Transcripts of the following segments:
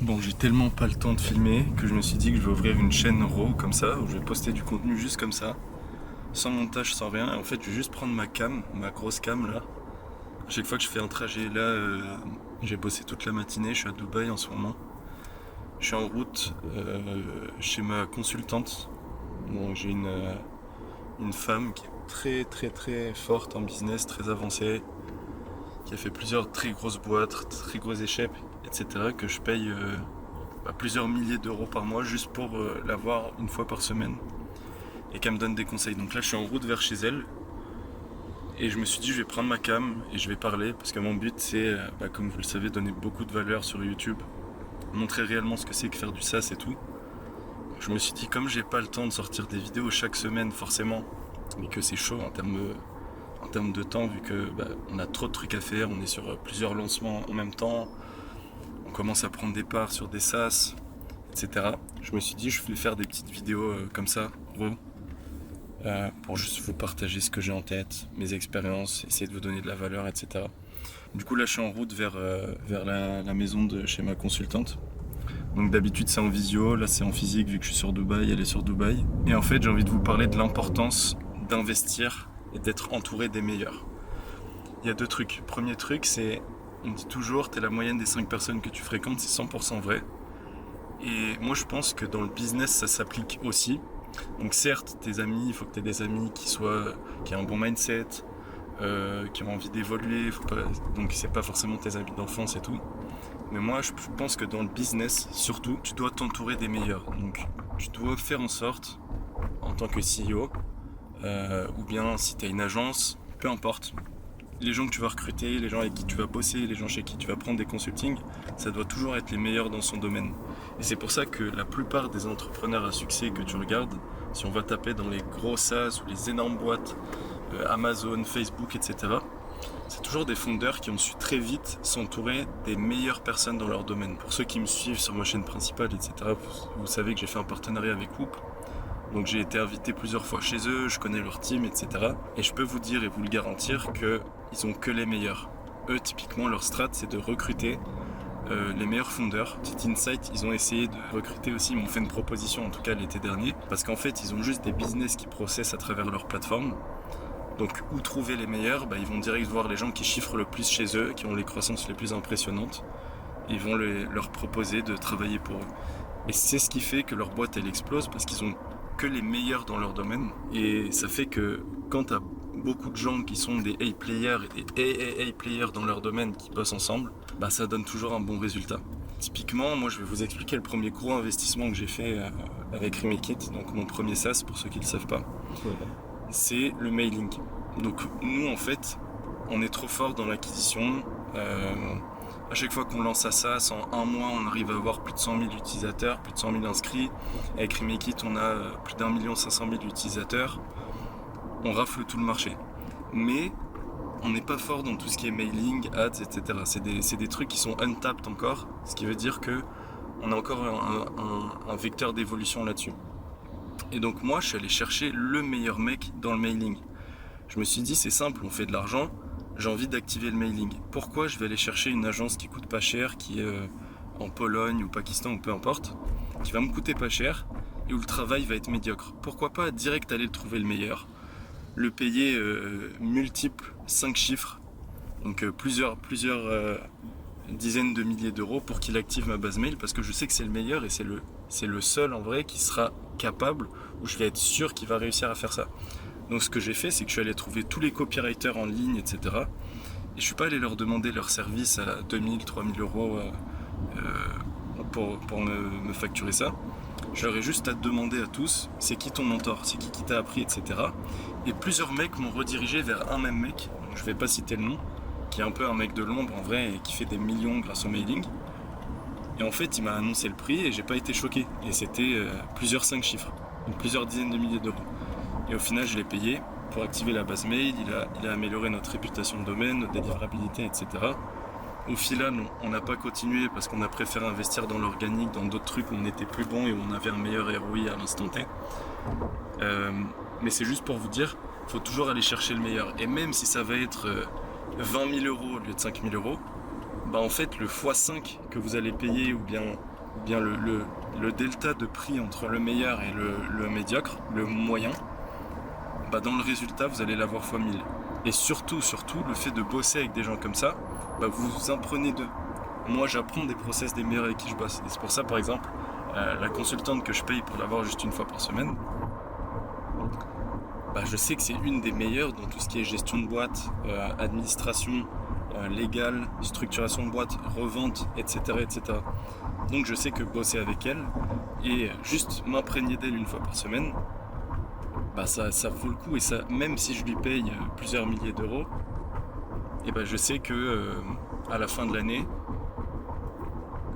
Bon, j'ai tellement pas le temps de filmer que je me suis dit que je vais ouvrir une chaîne RAW comme ça, où je vais poster du contenu juste comme ça, sans montage, sans rien. Et en fait, je vais juste prendre ma cam, ma grosse cam là. À chaque fois que je fais un trajet, là, j'ai bossé toute la matinée, je suis à Dubaï en ce moment. Je suis en route chez ma consultante. Bon, j'ai une femme qui est très très très forte en business, très avancée, qui a fait plusieurs très grosses boîtes, très grosses échecs, etc. que je paye plusieurs milliers d'euros par mois juste pour la voir une fois par semaine et qu'elle me donne des conseils. Donc là je suis en route vers chez elle et je me suis dit je vais prendre ma cam et je vais parler parce que mon but c'est, comme vous le savez, donner beaucoup de valeur sur YouTube, montrer réellement ce que c'est que faire du SaaS et tout. Je me suis dit comme j'ai pas le temps de sortir des vidéos chaque semaine forcément et que c'est chaud en termes de temps vu que on a trop de trucs à faire, on est sur plusieurs lancements en même temps, on commence à prendre des parts sur des SaaS, etc. Je me suis dit je vais faire des petites vidéos comme ça, pour juste vous partager ce que j'ai en tête, mes expériences, essayer de vous donner de la valeur, etc. Du coup là je suis en route vers la maison de chez ma consultante. Donc d'habitude c'est en visio, là c'est en physique vu que je suis sur Dubaï, elle est sur Dubaï. Et en fait j'ai envie de vous parler de l'importance d'investir et d'être entouré des meilleurs. Il y a deux trucs. Premier truc c'est, on dit toujours t'es la moyenne des 5 personnes que tu fréquentes, c'est 100% vrai. Et moi je pense que dans le business ça s'applique aussi. Donc certes tes amis, il faut que tu aies des amis qui aient un bon mindset, qui ont envie d'évoluer, donc c'est pas forcément tes amis d'enfance et tout. Mais moi je pense que dans le business surtout, tu dois t'entourer des meilleurs. Donc tu dois faire en sorte, en tant que CEO, ou bien si tu as une agence, peu importe, les gens que tu vas recruter, les gens avec qui tu vas bosser, les gens chez qui tu vas prendre des consultings, ça doit toujours être les meilleurs dans son domaine. Et c'est pour ça que la plupart des entrepreneurs à succès que tu regardes, si on va taper dans les gros SaaS ou les énormes boîtes, Amazon, Facebook, etc., c'est toujours des fondeurs qui ont su très vite s'entourer des meilleures personnes dans leur domaine. Pour ceux qui me suivent sur ma chaîne principale, etc., vous savez que j'ai fait un partenariat avec Whoop. Donc j'ai été invité plusieurs fois chez eux, je connais leur team, etc. Et je peux vous dire et vous le garantir qu'ils ont que les meilleurs. Eux, typiquement, leur strat, c'est de recruter les meilleurs fondeurs. Petit insight, ils ont essayé de recruter aussi, ils m'ont fait une proposition en tout cas l'été dernier, parce qu'en fait, ils ont juste des business qui processent à travers leur plateforme. Donc où trouver les meilleurs, ils vont direct voir les gens qui chiffrent le plus chez eux, qui ont les croissances les plus impressionnantes, et ils vont leur proposer de travailler pour eux. Et c'est ce qui fait que leur boîte elle explose, parce qu'ils ont que les meilleurs dans leur domaine. Et ça fait que quand tu as beaucoup de gens qui sont des A-players et des AA-players dans leur domaine qui bossent ensemble, ça donne toujours un bon résultat. Typiquement, moi je vais vous expliquer le premier gros investissement que j'ai fait avec Remake It, donc mon premier SaaS pour ceux qui ne le savent pas. C'est le mailing. Donc nous en fait, on est trop fort dans l'acquisition. À chaque fois qu'on lance un SaaS, en un mois, on arrive à avoir plus de 100 000 utilisateurs, plus de 100 000 inscrits. Avec Remake It, on a plus d'1 500 000 utilisateurs. On rafle tout le marché. Mais on n'est pas fort dans tout ce qui est mailing, ads, etc. C'est des trucs qui sont untapped encore, ce qui veut dire qu'on a encore un vecteur d'évolution là-dessus. Et donc moi, je suis allé chercher le meilleur mec dans le mailing. Je me suis dit, c'est simple, on fait de l'argent, j'ai envie d'activer le mailing. Pourquoi je vais aller chercher une agence qui coûte pas cher, qui est en Pologne ou Pakistan ou peu importe, qui va me coûter pas cher et où le travail va être médiocre? Pourquoi pas direct aller le trouver le meilleur, le payer multiples 5 chiffres, donc plusieurs dizaines de milliers d'euros pour qu'il active ma base mail, parce que je sais que c'est le meilleur et c'est le seul en vrai qui sera capable, où je vais être sûr qu'il va réussir à faire ça. Donc ce que j'ai fait, c'est que je suis allé trouver tous les copywriters en ligne, etc. Et je suis pas allé leur demander leur service à 2000, 3000 euros pour me facturer ça. Je leur ai juste à demander à tous, c'est qui ton mentor, c'est qui t'a appris, etc. Et plusieurs mecs m'ont redirigé vers un même mec, donc je vais pas citer le nom, qui est un peu un mec de l'ombre en vrai et qui fait des millions grâce au mailing. Et en fait, il m'a annoncé le prix et j'ai pas été choqué. Et c'était plusieurs 5 chiffres, donc plusieurs dizaines de milliers d'euros. Et au final, je l'ai payé pour activer la base mail, il a amélioré notre réputation de domaine, notre délivrabilité, etc. Au final, on n'a pas continué parce qu'on a préféré investir dans l'organique, dans d'autres trucs où on était plus bon et où on avait un meilleur ROI à l'instant T. Mais c'est juste pour vous dire, il faut toujours aller chercher le meilleur. Et même si ça va être 20 000 euros au lieu de 5 000 euros, en fait, le x5 que vous allez payer ou bien bien le delta de prix entre le meilleur et le médiocre, le moyen, bah dans le résultat, vous allez l'avoir fois 1000. Et surtout, le fait de bosser avec des gens comme ça, bah vous apprenez d'eux. Moi, j'apprends des process des meilleurs avec qui je bosse. Et c'est pour ça, par exemple, la consultante que je paye pour l'avoir juste une fois par semaine, bah, je sais que c'est une des meilleures dans tout ce qui est gestion de boîte, administration, légale, structuration de boîte, revente, etc., etc. Donc je sais que bosser avec elle et juste m'imprégner d'elle une fois par semaine, bah ça vaut le coup. Et ça, même si je lui paye plusieurs milliers d'euros, et bah je sais que à la fin de l'année,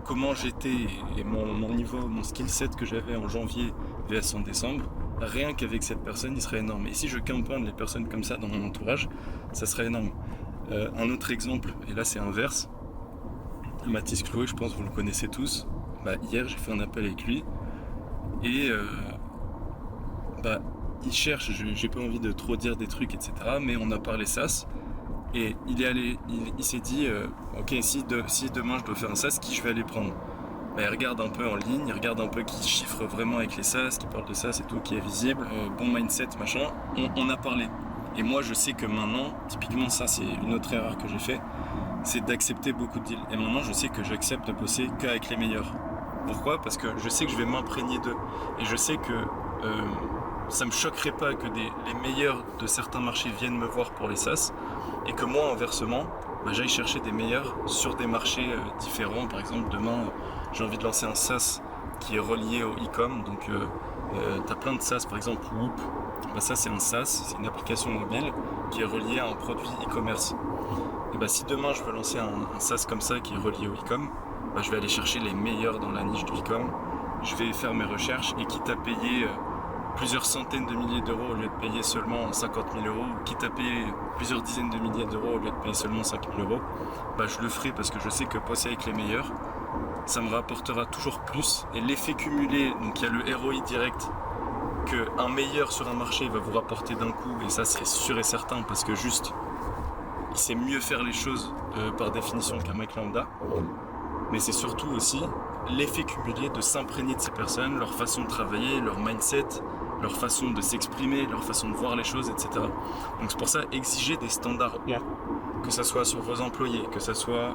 comment j'étais et mon niveau, mon skill set que j'avais en janvier vs en décembre, rien qu'avec cette personne, il serait énorme. Et si je campagne les personnes comme ça dans mon entourage, ça serait énorme. Un autre exemple, et là c'est inverse, Mathis Chloé, je pense que vous le connaissez tous. Bah, hier j'ai fait un appel avec lui et bah, il cherche, j'ai pas envie de trop dire des trucs, etc. Mais on a parlé SaaS et il s'est dit ok, si demain je dois faire un SaaS, qui je vais aller prendre? Bah, il regarde un peu en ligne, il regarde un peu qui chiffre vraiment avec les SaaS, qui parle de SaaS et tout, qui est visible, bon mindset, machin. On a parlé. Et moi je sais que maintenant, typiquement ça c'est une autre erreur que j'ai fait, c'est d'accepter beaucoup de deals. Et maintenant je sais que j'accepte de bosser qu'avec les meilleurs. Pourquoi? Parce que je sais que je vais m'imprégner d'eux. Et je sais que ça me choquerait pas que les meilleurs de certains marchés viennent me voir pour les SaaS et que moi inversement, bah, j'aille chercher des meilleurs sur des marchés différents. Par exemple demain j'ai envie de lancer un SaaS qui est relié au e-com. Donc tu as plein de SaaS, par exemple Whoop. Bah, ça c'est un SaaS, c'est une application mobile qui est reliée à un produit e-commerce. Et bah, si demain je veux lancer un SaaS comme ça qui est relié au e-com, bah, je vais aller chercher les meilleurs dans la niche du e-com, je vais faire mes recherches et quitte à payer plusieurs centaines de milliers d'euros au lieu de payer seulement 50 000 euros, ou quitte à payer plusieurs dizaines de milliers d'euros au lieu de payer seulement 5 000 euros, bah, je le ferai parce que je sais que bosser avec les meilleurs, ça me rapportera toujours plus. Et l'effet cumulé, donc il y a le ROI direct, qu'un meilleur sur un marché va vous rapporter d'un coup, et ça c'est sûr et certain parce que juste il sait mieux faire les choses par définition qu'un mec lambda, mais c'est surtout aussi l'effet cumulé de s'imprégner de ces personnes, leur façon de travailler, leur mindset, leur façon de s'exprimer, leur façon de voir les choses, etc. Donc c'est pour ça, exiger des standards hauts, que ça soit sur vos employés, que ça soit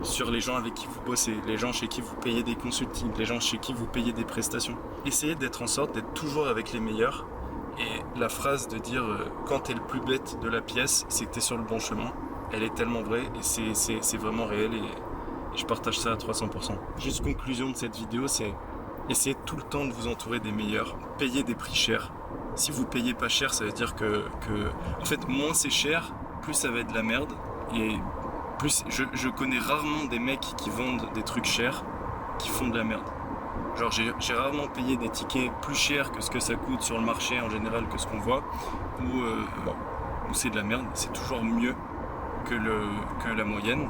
sur les gens avec qui vous bossez, les gens chez qui vous payez des consultings, les gens chez qui vous payez des prestations. Essayez d'être en sorte d'être toujours avec les meilleurs. Et la phrase de dire quand t'es le plus bête de la pièce, c'est que t'es sur le bon chemin, elle est tellement vraie et c'est vraiment réel et je partage ça à 300%. Juste conclusion de cette vidéo, c'est essayez tout le temps de vous entourer des meilleurs, payez des prix chers. Si vous payez pas cher, ça veut dire que en fait, moins c'est cher, plus ça va être de la merde. Et plus je connais rarement des mecs qui vendent des trucs chers qui font de la merde. Genre j'ai rarement payé des tickets plus chers que ce que ça coûte sur le marché en général, que ce qu'on voit, ou c'est de la merde. C'est toujours mieux que la moyenne,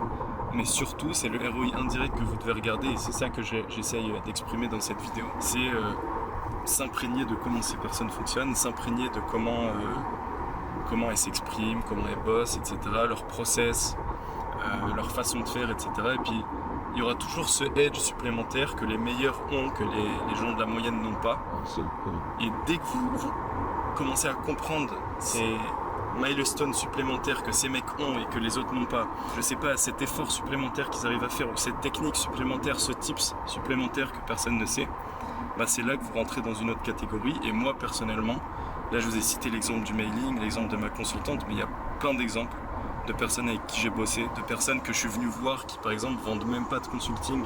mais surtout c'est le ROI indirect que vous devez regarder, et c'est ça que j'essaye d'exprimer dans cette vidéo. C'est s'imprégner de comment ces personnes fonctionnent, s'imprégner de comment elles s'expriment, comment elles bossent, etc., leur process, leur façon de faire, etc. Et puis il y aura toujours ce edge supplémentaire que les meilleurs ont, que les gens de la moyenne n'ont pas. Et dès que vous commencez à comprendre ces milestones supplémentaires que ces mecs ont et que les autres n'ont pas, je sais pas, cet effort supplémentaire qu'ils arrivent à faire, ou cette technique supplémentaire, ce tips supplémentaire que personne ne sait, bah c'est là que vous rentrez dans une autre catégorie. Et moi personnellement, là je vous ai cité l'exemple du mailing, l'exemple de ma consultante, mais il y a plein d'exemples de personnes avec qui j'ai bossé, de personnes que je suis venu voir qui par exemple vendent même pas de consulting,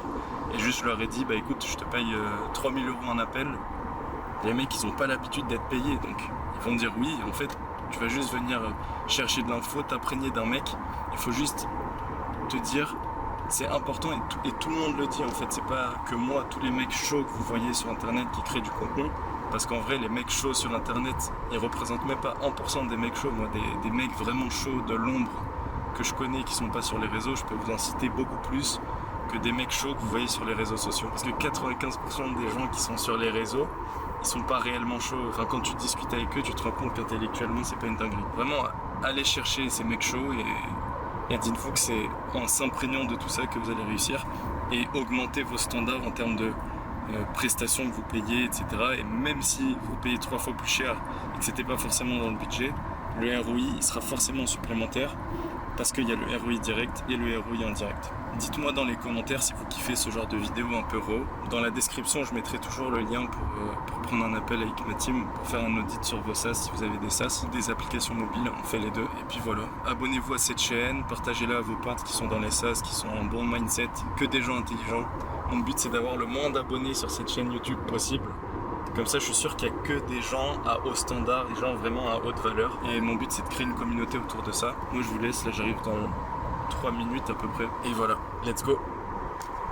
et juste je leur ai dit bah écoute, je te paye 3000 euros un appel. Les mecs ils ont pas l'habitude d'être payés, donc ils vont dire oui. En fait tu vas juste venir chercher de l'info, t'imprégner d'un mec. Il faut juste te dire c'est important, et tout le monde le dit en fait. C'est pas que moi, tous les mecs chauds que vous voyez sur internet qui créent du contenu, parce qu'en vrai les mecs chauds sur internet ils représentent même pas 1% des mecs chauds. Moi des mecs vraiment chauds de l'ombre que je connais qui sont pas sur les réseaux, je peux vous en citer beaucoup plus que des mecs chauds que vous voyez sur les réseaux sociaux. Parce que 95% des gens qui sont sur les réseaux, ils sont pas réellement chauds. Enfin, quand tu discutes avec eux, tu te rends compte qu'intellectuellement c'est pas une dinguerie. Vraiment, allez chercher ces mecs chauds, et dites-vous que c'est en s'imprégnant de tout ça que vous allez réussir. et augmenter vos standards en termes de prestations que vous payez, etc. Et même si vous payez 3 fois plus cher et que c'était pas forcément dans le budget, le ROI il sera forcément supplémentaire parce qu'il y a le ROI direct et le ROI indirect. Dites-moi dans les commentaires si vous kiffez ce genre de vidéo un peu raw. Dans la description, je mettrai toujours le lien pour prendre un appel avec ma team, pour faire un audit sur vos SaaS si vous avez des SaaS ou des applications mobiles, on fait les deux. Et puis voilà, abonnez-vous à cette chaîne, partagez-la à vos potes qui sont dans les SaaS, qui sont en bon mindset, que des gens intelligents. Mon but c'est d'avoir le moins d'abonnés sur cette chaîne YouTube possible. Comme ça, je suis sûr qu'il n'y a que des gens à haut standard, des gens vraiment à haute valeur. Et mon but, c'est de créer une communauté autour de ça. Moi, je vous laisse. Là, j'arrive dans 3 minutes à peu près. Et voilà, let's go!